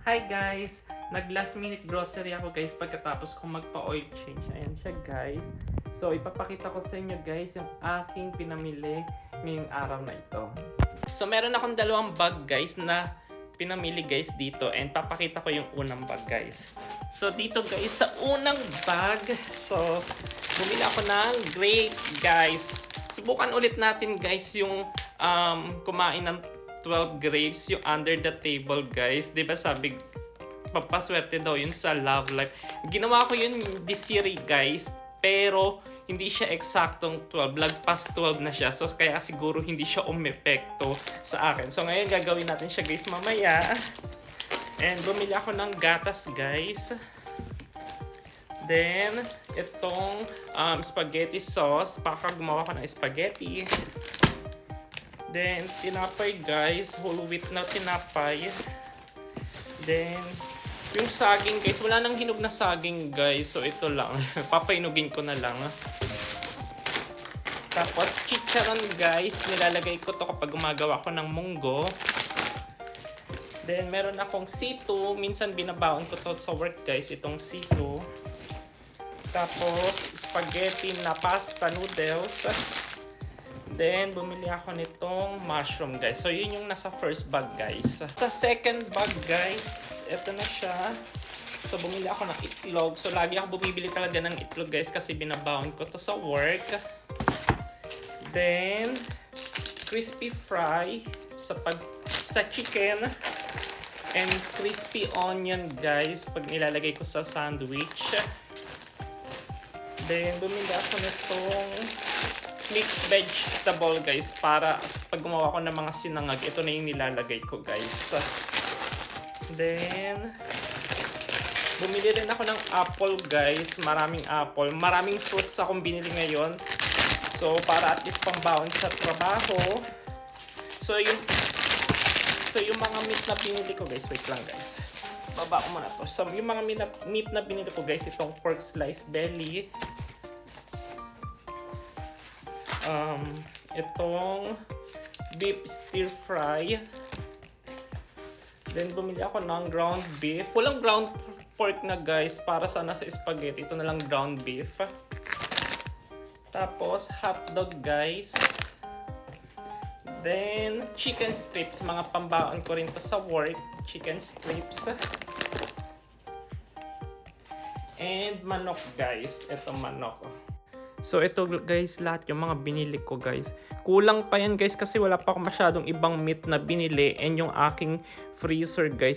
Hi guys! Nag last minute grocery ako guys pagkatapos kong magpa-oil change. Ayan siya guys. So ipapakita ko sa inyo guys yung aking pinamili ngayong araw na ito. So meron akong dalawang bag guys na pinamili guys dito and papakita ko yung unang bag guys. So dito guys sa unang bag, so bumili ako ng grapes guys. Subukan ulit natin guys yung kumain ng 12 grapes, yung under the table guys. Diba sabi, papaswerte daw yun sa love life. Ginawa ko yun this year guys, pero hindi siya eksaktong 12. Lagpas 12 na siya. So kaya siguro hindi siya umepekto sa akin. So ngayon gagawin natin siya guys mamaya. And bumili ako ng gatas guys. Then, itong spaghetti sauce. Baka gumawa ko ng spaghetti. Then, tinapay guys. Whole wheat na tinapay. Then, yung saging guys. Wala nang hinog na saging guys. So, ito lang. Papainugin ko na lang. Tapos, chicharon guys. Nilalagay ko to kapag gumagawa ko ng munggo. Then, meron akong C2. Minsan binabaon ko to sa work guys. Itong C2. Tapos, spaghetti na pasta noodles. Then, bumili ako nitong mushroom, guys. So, yun yung nasa first bag, guys. Sa second bag, guys, ito na siya. So, bumili ako ng itlog. So, lagi ako bumibili talaga ng itlog, guys, kasi binabaon ko to sa work. Then, crispy fry sa chicken. And crispy onion, guys, pag nilalagay ko sa sandwich. Then, bumili ako nitong mixed vegetable, guys, para pag gumawa ko ng mga sinangag, ito na yung nilalagay ko, guys. Then, bumili rin ako ng apple, guys. Maraming apple. Maraming fruits akong binili ngayon. So, para at least pambaon sa trabaho. So, yung mga meat na binili ko, guys, wait lang, guys. Baba ko muna to. So, yung mga meat na binili ko, guys, itong pork slice belly. Itong beef stir fry. Then, bumili ako ng ground beef. Walang ground pork na guys, para sana sa spaghetti. Ito na lang ground beef. Tapos, hotdog guys. Then, chicken strips. Mga pambaon ko rin to sa work. Chicken strips. And manok guys. Ito manok. So ito guys, lahat yung mga binili ko guys. Kulang pa yan guys kasi wala pa ako masyadong ibang meat na binili. And yung aking freezer guys,